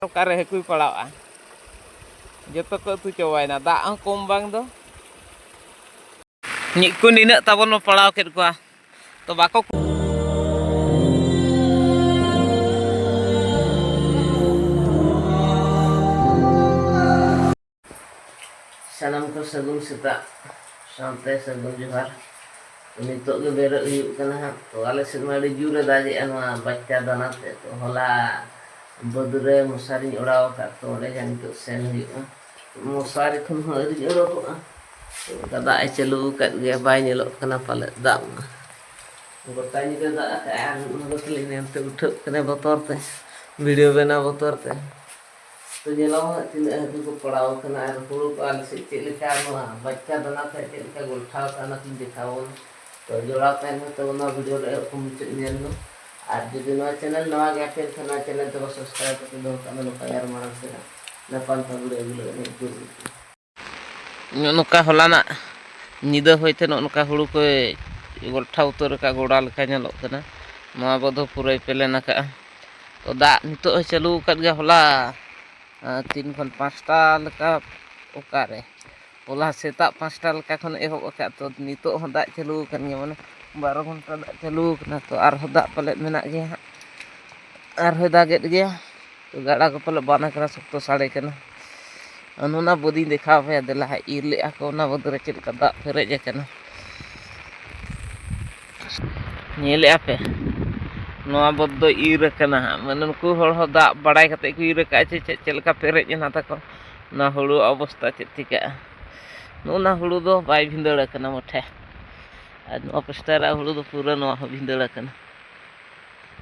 Okare hakuy palawa. Joto ko tu cobaina dak ang kombang do. Nyik kun ina tabon mo palaw ket ko. To bako Sanam ko sagung seta sampai sagung johar. Nitok ge bere huyuk kana ha. To ale sen mari jure daji anwa bacca danat to hola bodure musari oraw ka to ole jan to sen huyuk. Musari khun hari oro ko. Kada ai celu kat ge bai nyelok kana pale dak. Gota ni ke dak ka an no kli ne te uthuk kana botor te. Video bena botor te. तो जेलो तीन हकु को पड़ाव कना और पुरु को आल से चेलिका no बच्चा दना थे चेलिका गोठाव कना तीन दिखाओ तो जोड़ा पेन तो ना वीडियो रे को मुच नेल नो आज जदि नो चैनल नवा गया फिर खाना चैनल तो सब्सक्राइब कर दो कमेंट को यार मानन से ना पान पगड़े गुलो ने गुरु नुका हलाना निदा होइते नुका हुड़ु को गोठा उतर का गोड़ा लेका नेलोक कना नवा बदो पुरै पेलेना का तो दा नितो चालू कत गे हला 3 खन 5टा लका ओकारे होला सेता 5टा लका खन एहब का तो नितो ह दा चालू कन गे माने 12 घंटा दा चालू कना तो आर ह दा पले मेना गे आर ह दागेत गे तो गाड़ा को पले बाना करा सकतो साड़े कना अनुना बदी देखा पे देला ईर ले को ना बदरे चेल का दा फेरेज कना नेले आपे नवा बद ईर कना माने उनको हर हो दा बड़ाई कते को ईर का चेलका पेरेज ना तको ना हुड़ु अवस्था चितिका नुना हुड़ु दो बाय भिंदड़ कना मठे आ नो पस्तारा हुड़ु दो पूरा नो भिंदड़ कना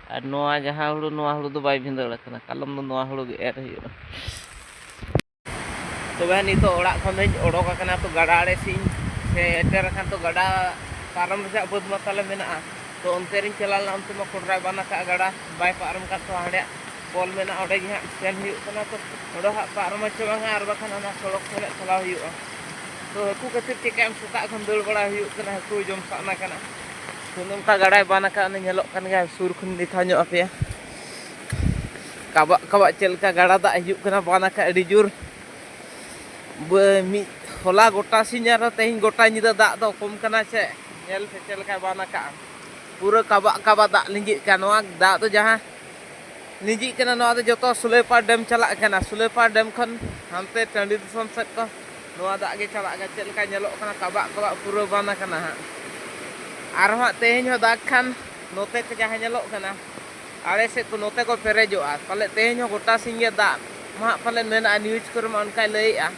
आ नवा जहां हुड़ु दो बाय भिंदड़ कना कलम दो नवा हुड़ु एर हियो तो वह नी तो ओड़ा खन ओडोक कना तो गाड़ा आड़े सिंह से एटर खान तो गाड़ा पारम रजा बद मसाला मेना तो उनते रिन चलाला उनते मा कोडराय बाना का गाड़ा बाय पारम का तो हाड़े बॉल मेना ओडे गे सेन हियो कना तो ओडो हा पारम चबांगा आर बाखान ना सड़क से चला हियो तो हकु कतिर टेकाम सुता खन दळ बड़ा हियो कना हकु जम साना कना तो नंका गाड़ा बाना का ने नेलोक कन गे सुर खन दिखा ᱧᱚᱜ अपे काबा काबा चलका गाड़ा दा हियो कना बाना का अडी जोर मी होला गोटा सिंजार तेहिं गोटा निदा दा दो कम कना छे नेल से चलका बाना का पूरा काबा काबा दा लिंजी का नवा दा तो जहां लिंजी कना नवा तो जतो सुलेपार डैम चला कना सुलेपार डैम खन हमते टंडी दिसम सेट को नवा दा गे चला गा चलका नेलो कना काबा काबा पूरा बाना कना हा आर हा तेहिं हो दा खान नोते के जहां नेलो कना आड़े से को नोते को पेरेजो आ पाले तेहिं हो गोटा सिंगे दा मा पाले मेना न्यूज कर मा उनका लईआ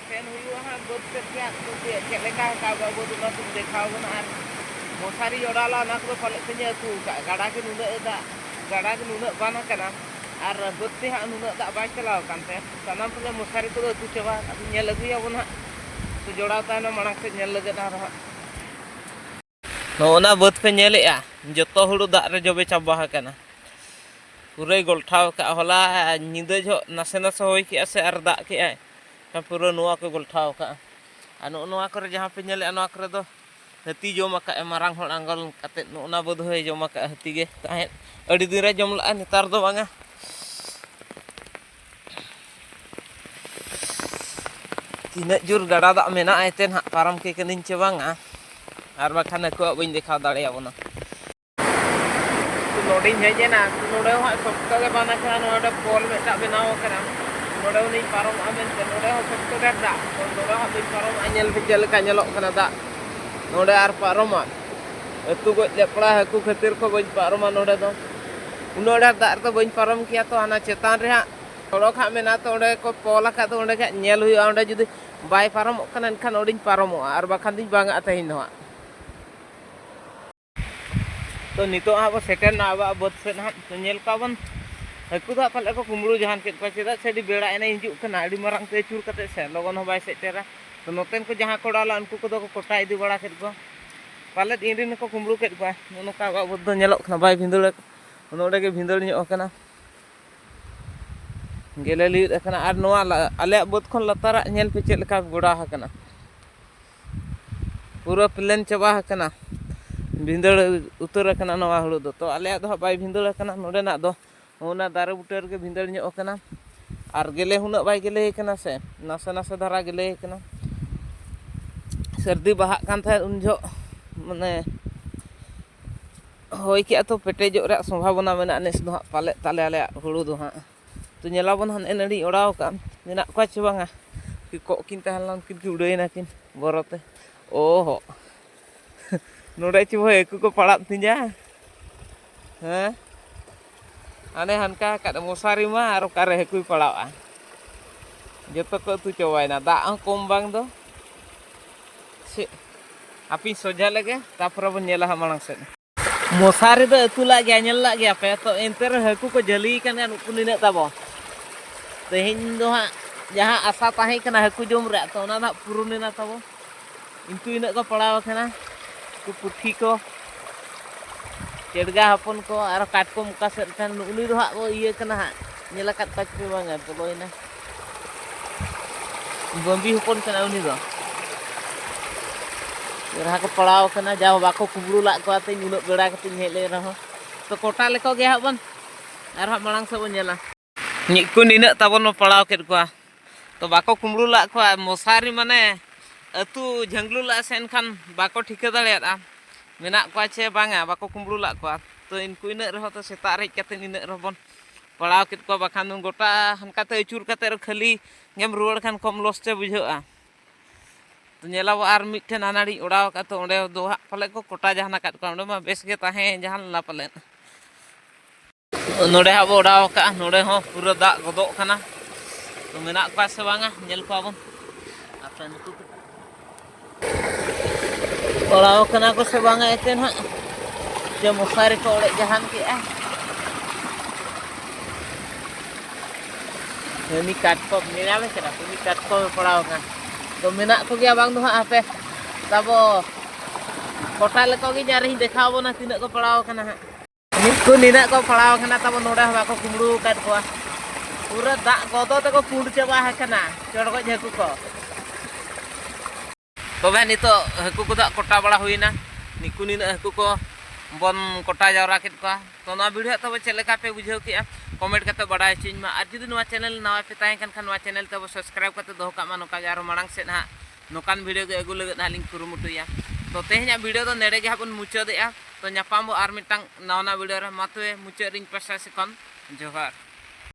पेन हुआ हां बोद से क्या तो चलेका का बोद ना तुम देखाओ ना मोसारी ओडाला ना को पाले तने तू गाड़ा के नुना दा गाड़ा के नुना बाना कना आर बोदते हा नुना दा बाय चलाव कानते सनाम पले मोसारी तो तू चबा नेल अगुया बना तो जोड़ा ताना मणा से नेल लगे ना रहा नोना बोद पे नेलेआ जतो हुड़ु दा रे जबे चाबा कना पूरे गोलठाव का होला निदे जो नसे नसे होई के से आर दा के आय पूरा नुआ को गोलठाव का नुआ करे जहां पे नेले नुआ करे दो हती जम का मारांग हल आंगल कते नुना बद होय जम का हती गे ताहे अडी दिन रे जम ला नेतार दो बांगा तीन जोर गाड़ा दा मेना आइतेन हा पारम के कनिन चे बांगा आर बाखान को बइन देखा दाड़े आबोना तो नोडिन हेजे ना नोडे हा सबका के बाना का नोडे पोल मेटा बनाओ करा नोडे नहीं पारम आमेन ते नोडे हो सबका दा नोडे हा बइन पारम आनेल पे चल का नेलो कना दा नोडे आर पारम अतु गो लेपड़ा हकु खातिर को बइन पारम नोडे दो नोडे दा तो बइन पारम किया तो आना चेतान रे हा थोड़ो खा मेना तो ओडे को पोला का तो ओडे का नेल हुई ओडे जुदी बाय पारम कना एनखान ओडिन पारम आर बाखान दिन बांगा तहिन नो तो नितो अब सेटर ना अब बद से ना तो नेल का बन हकु दा पाले को कुमड़ू जहान के पाचेदा सेडी बेड़ा एने हिजु कना अडी मारंग ते चूर कते से लगन हो बाय सेटेरा तो नोतेन को जहां कोडाला उनको को दो को कोटा इदी बड़ा केत को पाले इनरिन को कुमड़ू केत को नोका अब बद नेलो खना बाय भिंदड़ नोडे के भिंदड़ ᱧᱚᱜ कना गेले लिद कना आर नोआ आले बद खन लतारा नेल पे चेल का गोड़ा हकना पूरा प्लेन चबा हकना भिंदड़ उतर कना नवा हुड़ु दो तो आले दो बाय भिंदड़ कना नोडे ना दो ᱚᱱᱟ ᱫᱟᱨᱮ ᱵᱩᱴᱟᱹ ᱨᱮᱜᱮ ᱵᱷᱤᱸᱫᱟᱹᱲ ᱧᱚᱜ ᱟᱠᱟᱱᱟ ᱟᱨ ᱜᱮᱞᱮ ᱩᱱᱟᱹᱜ ᱵᱟᱭ ᱜᱮᱞᱮ ᱠᱟᱱᱟ ᱥᱮ ᱱᱟᱥᱮ ᱱᱟᱥᱮ ᱫᱷᱟᱨᱟ ᱜᱮᱞᱮ ᱠᱟᱱᱟ ᱥᱟᱹᱨᱫᱤ ᱵᱟᱦᱟᱜ ᱠᱟᱱ ᱛᱟᱦᱮᱸᱫ ᱩᱱ ᱡᱚᱦᱚᱜ ᱢᱟᱱᱮ ᱦᱚᱭ ᱠᱮᱜᱼᱟ ᱛᱚ ᱯᱮᱴᱮᱡᱚᱜ ᱨᱮᱭᱟᱜ ᱥᱚᱢᱵᱷᱚᱵᱚᱱᱟ ᱢᱮᱱᱟᱜᱼᱟ ᱱᱮᱥ ᱫᱚ ᱦᱟᱸᱜ ᱯᱟᱞᱮᱫ ᱛᱟᱞᱮ ᱟᱞᱮᱭᱟᱜ ᱦᱩᱲᱩ ᱫᱚ ᱦᱟᱸᱜ ᱛᱚ ᱧᱮᱞᱟᱵᱚᱱ ᱦᱟᱸᱜ ᱱᱟᱹᱲᱤ ᱚᱲᱟᱣ ᱠᱟᱜᱼᱟ ᱢᱮᱱᱟᱜ ᱠᱚᱣᱟ ᱪᱮ ᱵᱟᱝᱟ ᱠᱚᱜ ᱠᱤᱱ ᱛᱟᱦᱮᱸ ᱞᱮᱱᱟ ᱩᱱᱠᱤᱱ ᱠᱤᱱ ᱩᱰᱟᱹᱭᱮᱱᱟᱠᱤᱱ ᱵᱚᱨᱚᱛᱮ ᱚ ᱦᱚᱸ ᱱᱚᱰᱮ ᱪᱮ ᱵᱷᱟᱹᱭ ᱦᱟᱹᱠᱩ ᱠᱚ ᱯᱟᱲᱟᱜ ᱛᱤᱧᱟ ᱦᱮᱸ ᱦᱟᱱᱮ ᱦᱟᱱᱠᱟ ᱟᱠᱟᱫ ᱢᱚᱥᱟᱨᱤ ᱢᱟ ᱟᱨ ᱚᱠᱟᱨᱮ ᱦᱟᱹᱠᱩᱭ ᱯᱟᱲᱟᱣᱼᱟ ᱡᱚᱛᱚ ᱠᱚ ᱟᱹᱛᱩ ᱪᱟᱵᱟᱭᱮᱱᱟ ᱫᱟᱜ ᱦᱚᱸ ᱠᱚᱢ ᱵᱟᱝ ᱫᱚ ᱦᱟᱯᱤᱧ ᱥᱚᱡᱷᱟ ᱞᱮᱜᱮ ᱛᱟᱯᱚᱨᱮ ᱵᱚᱱ ᱧᱮᱞᱟ ᱦᱟᱸᱜ ᱢᱟᱲᱟᱝ ᱥᱮᱫ ᱢᱚᱥᱟᱨᱤ ᱫᱚ ᱟᱹᱛᱩ ᱞᱟᱜ ᱜᱮᱭᱟ ᱧᱮᱞ ᱞᱟᱜ ᱜᱮᱭᱟ ᱯᱮ ᱛᱚ ᱮᱱᱛᱮ ᱨᱮᱦᱚᱸ ᱦᱟᱹᱠᱩ ᱠᱚ ᱡᱷᱟᱹᱞᱤ ᱠᱟᱱ ᱜᱮᱭᱟ ᱱᱩᱠᱩ ᱱᱤᱱᱟᱹᱜ ᱛᱟᱵᱚ ᱛᱮᱦᱮᱧ ᱫᱚ ᱦᱟᱸᱜ ᱡᱟᱦᱟᱸ ᱟᱥᱟ ᱛᱟᱦᱮᱸ ᱠᱟᱱᱟ ᱦᱟᱹᱠᱩ ᱡᱚᱢ ᱨᱮᱭᱟᱜ ᱛᱚ ᱚᱱᱟ ᱫᱚ ᱦᱟᱸᱜ ᱯᱩᱨᱩᱱᱮᱱᱟ ᱛᱟᱵᱚ ᱤᱱᱠᱩ ᱤᱱᱟᱹᱜ ᱠᱚ ᱯᱟᱲᱟᱣ ᱟᱠᱟᱱᱟ ᱯᱩᱴᱷᱤ ᱠᱚ ᱪᱮᱲᱜᱟ ᱦᱚᱯᱚᱱ ᱠᱚ ᱟᱨ ᱠᱟᱴᱠᱚᱢ ᱚᱠᱟ ᱥᱮᱫ ᱛᱟᱦᱮᱱ ᱩᱱᱤ ᱫᱚ ᱦᱟᱸᱜ ᱵᱚ ᱤᱭᱟᱹ ᱠᱟᱱᱟ ᱦᱟᱸᱜ ᱧᱮᱞ ᱟᱠᱟᱫ ᱠᱚᱣᱟ ᱪᱮ ᱵᱟᱝᱟ ᱵᱚᱞᱚᱭᱮᱱᱟ ᱵᱟᱹᱢᱵᱤ ᱦᱚᱯᱚᱱ ᱠᱟᱱᱟ ᱩᱱᱤ ᱫᱚ ᱪᱮᱨᱦᱟ ᱠᱚ ᱯᱟᱲᱟᱣ ᱟᱠᱟᱱᱟ ᱡᱟᱣ ᱵᱟᱠᱚ ᱠᱩᱢᱵᱽᱲᱩ ᱞᱟᱜ ᱠᱚᱣᱟ ᱛᱤᱧ ᱩᱱᱟᱹᱜ ᱵᱮᱲᱟ ᱠᱟᱛᱮᱧ ᱦᱮᱡ ᱞᱮᱱ ᱨᱮᱦᱚᱸ ᱛᱚ ᱠᱚᱴᱟ ᱞᱮᱠᱚ ᱜᱮ ᱦᱟᱸᱜ ᱵᱚᱱ ᱟᱨ ᱦᱟᱸᱜ ᱢᱟᱲᱟᱝ ᱥᱮᱫ ᱵᱚᱱ ᱧᱮᱞᱟ ᱠᱚ ᱱᱤᱱᱟᱹᱜ ᱛᱟᱵᱚᱱ ᱵᱚᱱ ᱯᱟᱲᱟᱣ ᱠᱮᱫ ᱠᱚᱣᱟ ᱛᱚ ᱵᱟᱠᱚ ᱠᱩᱢᱵᱽᱲᱩ ᱞᱟᱜ ᱠᱚᱣᱟ ᱢᱚᱥᱟᱨᱤ ᱢᱟᱱᱮ ᱟᱹᱛᱩ ᱡᱷᱟᱝᱞᱩ ᱞᱟᱜ ᱥᱮ ᱮᱱᱠᱷᱟᱱ ᱵᱟᱠᱚ ᱴᱷᱤᱠᱟᱹ ᱫᱟᱲᱮᱭᱟᱫᱼᱟ ᱢᱮᱱᱟᱜ ᱠᱚᱣᱟ ᱪᱮ ᱵᱟᱝᱟ ᱵᱟᱠᱚ ᱠᱩᱢᱵᱽᱲᱩ ᱞᱟᱜ ᱠᱚᱣᱟ ᱛᱚ ᱤᱱᱠᱩ ᱤᱱᱟᱹᱜ ᱨᱮᱦᱚᱸ ᱛᱚ ᱥᱮᱛᱟᱜ ᱨᱮ ᱦᱮᱡ ᱠᱟᱛᱮᱫ ᱤᱱᱟᱹᱜ ᱨᱮᱦᱚᱸ ᱵᱚᱱ ᱯᱟᱲᱟᱣ ᱠᱮᱫ ᱠᱚᱣᱟ ᱵᱟᱠᱷᱟᱱ ᱫᱚ ᱜᱚᱴᱟ ᱦᱟᱱᱠᱟᱛᱮ ᱟᱹᱪᱩᱨ ᱠᱟᱛᱮᱫ ᱠᱷᱟᱹᱞᱤ ᱜᱮᱢ ᱨᱩᱣᱟᱹᱲ ᱠᱷᱟᱱ ᱠᱚᱢ ᱞᱚᱥ ᱪᱮ ᱵᱩᱡᱷᱟᱹᱜᱼᱟ ᱛᱚ ᱧᱮᱞᱟᱵᱚ ᱟᱨ ᱢᱤᱫᱴᱷᱮᱱ ᱦᱟᱱᱟᱲᱤᱧ ᱚᱲᱟᱣ ᱟᱠᱟᱫ ᱛᱚ ᱚᱸᱰᱮ ᱫᱚ ᱦᱟᱸᱜ ᱯᱟᱞᱮᱫ ᱠᱚ ᱠᱚᱴᱟ ᱡᱟᱦᱟᱱ ᱟᱠᱟᱫ ᱠᱚᱣᱟ ᱚᱸᱰᱮ ᱢᱟ ᱵᱮᱥ ᱜᱮ ᱛᱟᱦᱮᱸ ᱡᱟᱦᱟᱸ ᱞᱮᱱᱟ ᱯᱟᱞᱮᱫ ᱱᱚᱰᱮ ᱦᱟᱸᱜ ᱵᱚ ᱚᱲᱟᱣ ᱟᱠᱟᱫᱼᱟ ᱱᱚᱰᱮ ᱦᱚᱸ ᱯᱩᱨᱟᱹ ᱫᱟᱜ ᱜᱚᱫᱚᱜ ᱠᱟᱱᱟ ᱛᱚ ᱢᱮᱱᱟᱜ ᱠᱚᱣᱟ ᱥᱮ ᱵᱟᱝᱟ ᱧᱮᱞ ᱠᱚᱣᱟ ᱵᱚᱱ ᱟᱯᱮ ᱱᱩᱠᱩ ᱚᱲᱟᱣ ᱠᱟᱱᱟ ᱠᱚ ᱥᱮ ᱵᱟᱝᱟ ᱮᱠᱮᱱ ᱦᱟᱸᱜ ᱪᱮ ᱢᱚᱥᱟᱨᱤ ᱠᱚ ᱚᱲᱮᱡ ᱡᱟᱦᱟᱱ ᱠᱮᱜᱼᱟ ᱦᱟᱹᱱᱤ ᱠᱟᱴᱠᱚᱢ ᱧᱮᱧᱟᱢᱮ ᱠᱟᱱᱟ ᱩᱱᱤ ᱠᱟᱴᱠᱚᱢᱮ ᱯᱟᱲᱟᱣ ᱟᱠᱟᱱ ᱛᱚ ᱢᱮᱱᱟᱜ ᱠᱚᱜᱮᱭᱟ ᱵᱟᱝ ᱫᱚ ᱦᱟᱸᱜ ᱦᱟᱯᱮ ᱛᱟᱵᱚ ᱠᱚᱴᱟ ᱞᱮᱠᱚ ᱜᱤᱧ ᱟᱨᱤᱧ ᱫᱮᱠᱷᱟᱣ ᱟᱵᱚᱱᱟ ᱛᱤᱱᱟᱹᱜ ᱠᱚ ᱯᱟᱲᱟᱣ ᱟᱠᱟᱱᱟ ᱦᱟᱸᱜ ᱱᱤᱛᱠᱩ ᱱᱤᱱᱟᱹᱜ ᱠᱚ ᱯᱟᱲᱟᱣ ᱟᱠᱟᱱᱟ ᱛᱟᱵᱚ ᱱᱚᱰᱮ ᱦᱚᱸ ᱵᱟᱠᱚ ᱠᱩᱢᱵᱽᱲᱩ ᱟᱠᱟᱫ ᱠᱚᱣᱟ ᱯᱩᱨᱟᱹ ᱫᱟᱜ ᱜᱚᱫᱚ ᱛᱮᱠᱚ ᱯᱩᱸᱰ ᱪᱟᱵᱟ ᱟᱠᱟᱱᱟ ᱪᱚᱲᱜᱚᱡ ᱦᱟᱹᱠᱩ ᱠᱚ ᱛᱚᱵᱮ ᱱᱤᱛᱚᱜ ᱦᱟᱹᱠᱩ ᱠᱚᱫᱚ ᱠᱚᱴᱟ ᱵᱟᱲᱟ ᱦᱩᱭᱱᱟ ᱱᱤᱠᱩ ᱱᱤᱱᱟᱹᱜ ᱦᱟᱹᱠᱩ ᱠᱚ ᱵᱚᱱ ᱠᱚᱴᱟ ᱡᱟᱣᱨᱟ ᱠᱮᱫ ᱠᱚᱣᱟ ᱛᱚ ᱱᱚᱣᱟ ᱵᱷᱤᱰᱤᱭᱳ ᱛᱚᱵᱮ ᱪᱮᱫ ᱞᱮᱠᱟ ᱯᱮ ᱵᱩᱡᱷᱟᱹᱣ ᱠᱮᱜᱼᱟ ᱠᱚᱢᱮᱱᱴ ᱠᱟᱛᱮ ᱵᱟᱰᱟᱭ ᱦᱚᱪᱚᱧ ᱢᱟ ᱟᱨ ᱡᱩᱫᱤ ᱱᱚᱣᱟ ᱪᱮᱱᱮᱞ ᱱᱟᱣᱟ ᱯᱮ ᱛᱟᱦᱮᱸ ᱠᱟᱱ ᱠᱷᱟᱱ ᱱᱚᱣᱟ ᱪᱮᱱᱮᱞ ᱛᱟᱵᱚ ᱥᱟᱵᱥᱠᱨᱟᱭᱤᱵ ᱠᱟᱛᱮ ᱫᱚᱦᱚ ᱠᱟᱜ ᱢᱟ ᱱᱚᱝᱠᱟ ᱜᱮ ᱟᱨᱚ ᱢᱟᱲᱟᱝ ᱥᱮᱫ ᱦᱟᱸᱜ ᱱᱚᱝᱠᱟᱱ ᱵᱷᱤᱰᱤᱭᱳ ᱜᱮ ᱟᱹᱜᱩ ᱞᱟᱹᱜᱤᱫ ᱦᱟᱸᱜ ᱞᱤᱧ ᱠᱩᱨᱩᱢᱩᱴᱩᱭᱟ ᱛᱚ ᱛᱮᱦᱮᱧᱟᱜ ᱵᱷᱤᱰᱤᱭᱳ ᱫᱚ ᱱᱮᱰᱮ ᱜᱮ ᱦᱟᱸᱜ ᱵᱚᱱ ᱢᱩᱪᱟᱹᱫᱮᱜᱼᱟ ᱛᱚ ᱧᱟᱯᱟᱢᱚᱜ ᱟᱨ ᱢᱤᱫᱴᱟᱝ ᱱᱟᱣᱟ ᱵᱷᱤᱰᱤᱭᱳ ᱨᱮ ᱢᱟ ᱛᱚᱵᱮ ᱢᱩᱪᱟᱹᱫ ᱨᱤᱧ ᱯᱟᱥᱴᱟ ᱥᱮᱫ ᱠᱷᱚᱱ ᱡᱚᱦᱟᱨ